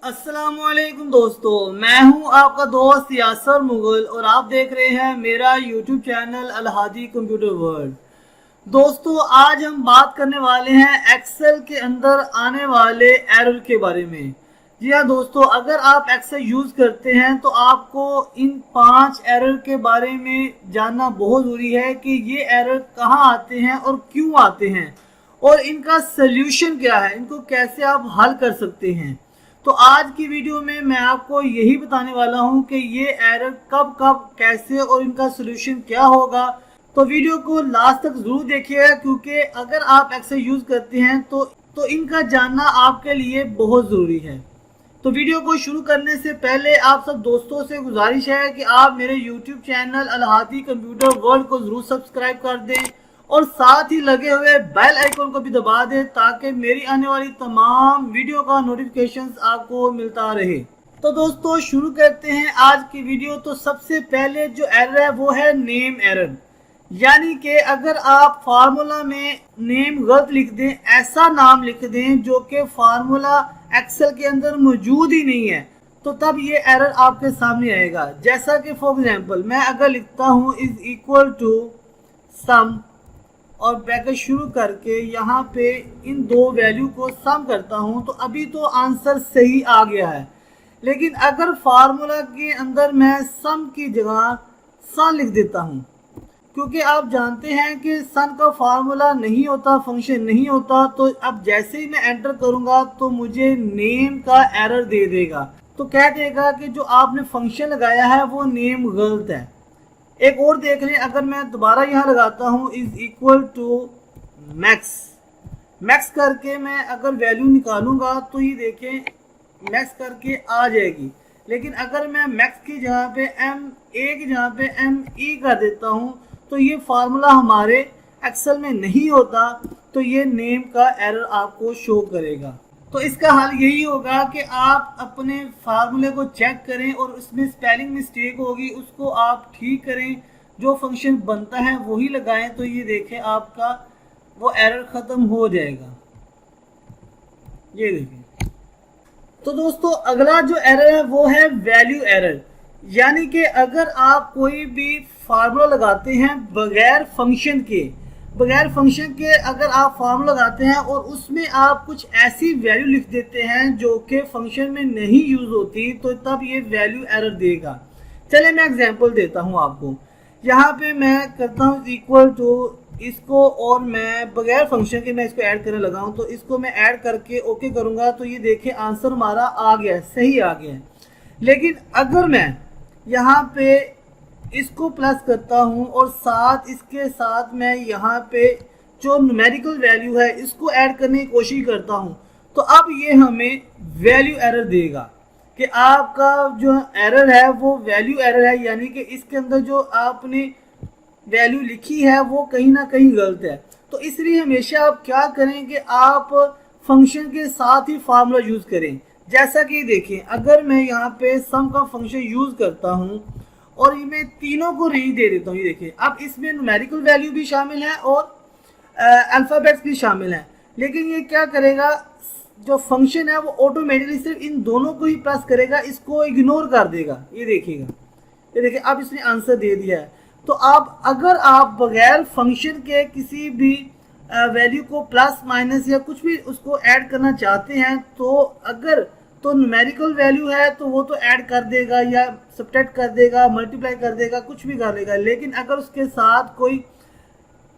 अस्सलामुअलैकुम दोस्तों, मैं हूं आपका दोस्त यासर मुगल और आप देख रहे हैं मेरा YouTube channel Alhadi computer world. दोस्तों, आज हम बात करने वाले हैं एक्सेल के अंदर आने वाले एरर के बारे में। जी हाँ दोस्तों, अगर आप एक्सेल यूज़ करते हैं तो आपको इन 5 एरर के बारे में जानना बहुत ज़रूरी है कि ये एरर कहाँ आते हैं और क्यों आते हैं और इनका सल्यूशन क्या है, इनको कैसे आप हल कर सकते हैं। तो आज की वीडियो में मैं आपको यही बताने वाला हूं कि ये एरर कब कब कैसे और इनका सोल्यूशन क्या होगा। तो वीडियो को लास्ट तक जरूर देखिएगा, क्योंकि अगर आप एक्सेल यूज करते हैं तो इनका जानना आपके लिए बहुत ज़रूरी है। तो वीडियो को शुरू करने से पहले आप सब दोस्तों से गुजारिश है कि आप मेरे YouTube channel Alhadi computer world को ज़रूर सब्सक्राइब कर दें और साथ ही लगे हुए बेल आइकन को भी दबा दें ताकि मेरी आने वाली तमाम वीडियो का नोटिफिकेशंस आपको मिलता रहे। तो दोस्तों, शुरू करते हैं आज की वीडियो। तो सबसे पहले जो एरर है वो है नेम एरर, यानी कि अगर आप फार्मूला में नेम गलत लिख दें, ऐसा नाम लिख दें जो कि फार्मूला एक्सेल के अंदर मौजूद ही नहीं है, तो तब ये एरर आपके सामने आएगा। जैसा कि फॉर एग्जांपल मैं अगर लिखता हूँ इज इक्वल टू सम और ब्रैकेट शुरू करके यहाँ पे इन दो वैल्यू को सम करता हूँ, तो अभी तो आंसर सही आ गया है। लेकिन अगर फार्मूला के अंदर मैं सम की जगह सन लिख देता हूँ, क्योंकि आप जानते हैं कि सन का फार्मूला नहीं होता, फंक्शन नहीं होता, तो अब जैसे ही मैं एंटर करूँगा तो मुझे नेम का एरर दे देगा। तो कह देगा कि जो आपने फंक्शन लगाया है वो नेम गलत है। एक और देख लें, अगर मैं दोबारा यहाँ लगाता हूँ is equal to max, max करके मैं अगर वैल्यू निकालूंगा तो ये देखें मैक्स करके आ जाएगी। लेकिन अगर मैं मैक्स की जगह पे एम ए की जगह पे एम ई कर देता हूँ तो ये फार्मूला हमारे एक्सेल में नहीं होता, तो ये नेम का एरर आपको शो करेगा। तो इसका हल यही होगा कि आप अपने फार्मूले को चेक करें और उसमें स्पेलिंग मिस्टेक होगी उसको आप ठीक करें, जो फंक्शन बनता है वही लगाएं, तो ये देखें आपका वो एरर ख़त्म हो जाएगा। ये देखें। तो दोस्तों, अगला जो एरर है वो है वैल्यू एरर, यानी कि अगर आप कोई भी फार्मूला लगाते हैं बगैर फंक्शन के अगर आप फार्मूला लगाते हैं और उसमें आप कुछ ऐसी वैल्यू लिख देते हैं जो कि फंक्शन में नहीं यूज होती, तो तब ये वैल्यू एरर देगा। चलिए मैं एग्जांपल देता हूं आपको। यहाँ पे मैं करता हूँ इक्वल टू इसको और मैं बगैर फंक्शन के मैं इसको ऐड करने लगा हूँ, तो इसको मैं ऐड करके ओके करूँगा तो ये देखें आंसर हमारा आ गया है, सही आ गया है। लेकिन अगर मैं यहाँ पे इसको प्लस करता हूं और साथ इसके साथ मैं यहाँ पे जो न्यूमेरिकल वैल्यू है इसको ऐड करने की कोशिश करता हूं, तो अब ये हमें वैल्यू एरर देगा कि आपका जो एरर है वो वैल्यू एरर है, यानी कि इसके अंदर जो आपने वैल्यू लिखी है वो कहीं ना कहीं गलत है। तो इसलिए हमेशा आप क्या करें कि आप फंक्शन के साथ ही फार्मूला यूज करें। जैसा कि देखें, अगर मैं यहाँ पे सम का फंक्शन यूज करता हूँ और ये मैं तीनों को रेंज दे देता हूँ, ये देखिए अब इसमें न्यूमेरिकल वैल्यू भी शामिल है और अल्फ़ाबेट्स भी शामिल है। लेकिन ये क्या करेगा, जो फंक्शन है वो ऑटोमेटिकली सिर्फ इन दोनों को ही प्लस करेगा, इसको इग्नोर कर देगा। ये देखिएगा, ये देखिए अब इसने आंसर दे दिया है। तो आप अगर आप बगैर फंक्शन के किसी भी वैल्यू को प्लस माइनस या कुछ भी उसको ऐड करना चाहते हैं, तो अगर तो न्यूमेरिकल वैल्यू है तो वो तो ऐड कर देगा या सब्ट्रैक्ट कर देगा, मल्टीप्लाई कर देगा, कुछ भी कर देगा। लेकिन अगर उसके साथ कोई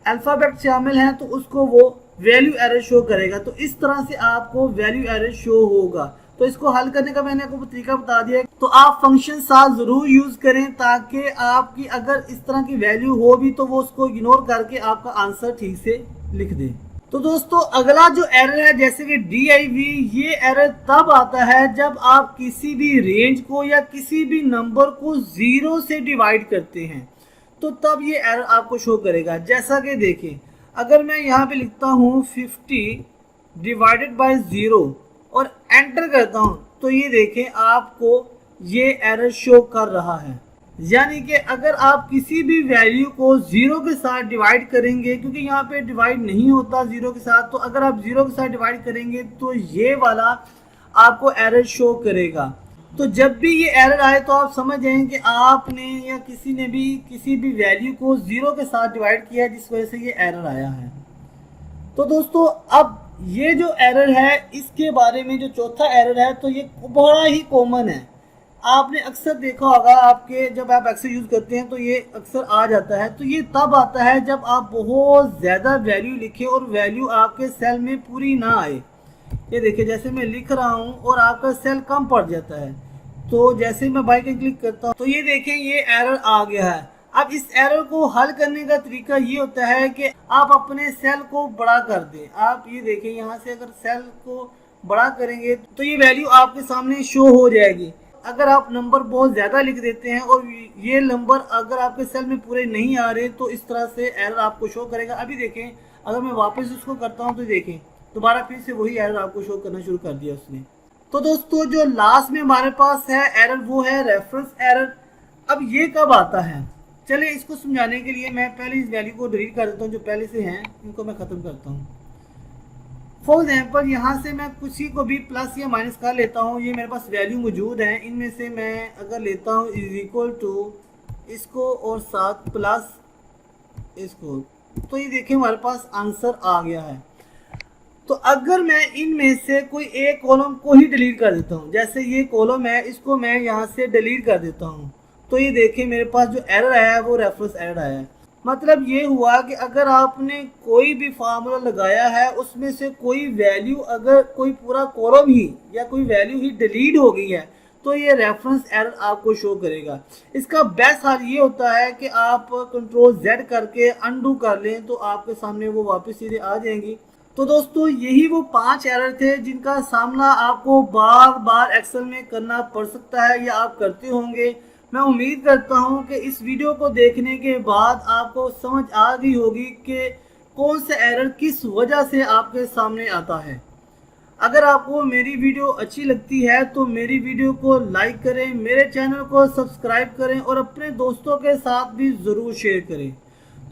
अल्फ़ाबेट शामिल है तो उसको वो वैल्यू एरर शो करेगा। तो इस तरह से आपको वैल्यू एरर शो होगा। तो इसको हल करने का मैंने आपको तरीका बता दिया। तो आप फंक्शन साथ ज़रूर यूज़ करें ताकि आपकी अगर इस तरह की वैल्यू हो भी तो वो उसको इग्नोर करके आपका आंसर ठीक से लिख दे। तो दोस्तों, अगला जो एरर है जैसे कि DIV, ये एरर तब आता है जब आप किसी भी रेंज को या किसी भी नंबर को 0 से डिवाइड करते हैं, तो तब ये एरर आपको शो करेगा। जैसा कि देखें, अगर मैं यहाँ पे लिखता हूँ 50 डिवाइडेड बाय 0 और एंटर करता हूँ, तो ये देखें आपको ये एरर शो कर रहा है। यानी कि अगर आप किसी भी वैल्यू को 0 के साथ डिवाइड करेंगे, क्योंकि यहाँ पे डिवाइड नहीं होता 0 के साथ, तो अगर आप 0 के साथ डिवाइड करेंगे तो ये वाला आपको एरर शो करेगा। तो जब भी ये एरर आए तो आप समझ जाएं कि आपने या किसी ने भी किसी भी वैल्यू को 0 के साथ डिवाइड किया है, जिस वजह से ये एरर आया है। तो दोस्तों अब ये जो एरर है, इसके बारे में जो चौथा एरर है, तो ये बड़ा ही कॉमन है। आपने अक्सर देखा होगा, आपके जब आप एक्सेल यूज़ करते हैं तो ये अक्सर आ जाता है। तो ये तब आता है जब आप बहुत ज़्यादा वैल्यू लिखें और वैल्यू आपके सेल में पूरी ना आए। ये देखिए, जैसे मैं लिख रहा हूँ और आपका सेल कम पड़ जाता है, तो जैसे मैं बाई कैन क्लिक करता हूँ तो ये देखें ये एरर आ गया है। अब इस एरर को हल करने का तरीका ये होता है कि आप अपने सेल को बड़ा कर दें। आप ये देखें, यहाँ से अगर सेल को बड़ा करेंगे तो ये वैल्यू आपके सामने शो हो जाएगी। अगर आप नंबर बहुत ज़्यादा लिख देते हैं और ये नंबर अगर आपके सेल में पूरे नहीं आ रहे तो इस तरह से एरर आपको शो करेगा। अभी देखें, अगर मैं वापस उसको करता हूँ तो देखें दोबारा फिर से वही एरर आपको शो करना शुरू कर दिया उसने। तो दोस्तों जो लास्ट में हमारे पास है एरर, वो है रेफरेंस एरर। अब ये कब आता है, चलिए इसको समझाने के लिए मैं पहले इस वैल्यू को डिलीट कर देता हूँ, जो पहले से हैं इनको मैं ख़त्म करता हूँ। फॉर एग्जाम्पल यहाँ से मैं किसी को भी प्लस या माइनस कर लेता हूँ। ये मेरे पास वैल्यू मौजूद है, इनमें से मैं अगर लेता हूँ इज इक्वल टू इसको और साथ प्लस इसको, तो ये देखिए हमारे पास आंसर आ गया है। तो अगर मैं इनमें से कोई एक कॉलम को ही डिलीट कर देता हूँ, जैसे ये कॉलम है इसको मैं यहाँ से डिलीट कर देता हूँ, तो ये देखिए मेरे पास जो एरर आया है वो रेफरेंस एरर आया है। मतलब ये हुआ कि अगर आपने कोई भी फार्मूला लगाया है उसमें से कोई वैल्यू, अगर कोई पूरा कॉलम ही या कोई वैल्यू ही डिलीट हो गई है तो ये रेफरेंस एरर आपको शो करेगा। इसका बेस्ट हाल ये होता है कि आप कंट्रोल Z करके अनडू कर लें तो आपके सामने वो वापस सीधे आ जाएंगी। तो दोस्तों यही वो 5 एरर थे जिनका सामना आपको बार बार एक्सेल में करना पड़ सकता है या आप करते होंगे। मैं उम्मीद करता हूं कि इस वीडियो को देखने के बाद आपको समझ आ गई होगी कि कौन सा एरर किस वजह से आपके सामने आता है। अगर आपको मेरी वीडियो अच्छी लगती है तो मेरी वीडियो को लाइक करें, मेरे चैनल को सब्सक्राइब करें और अपने दोस्तों के साथ भी ज़रूर शेयर करें।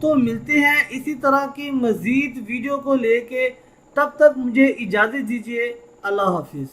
तो मिलते हैं इसी तरह की मज़ीद वीडियो को लेके, तब तक मुझे इजाज़त दीजिए। अल्लाह हाफिज़।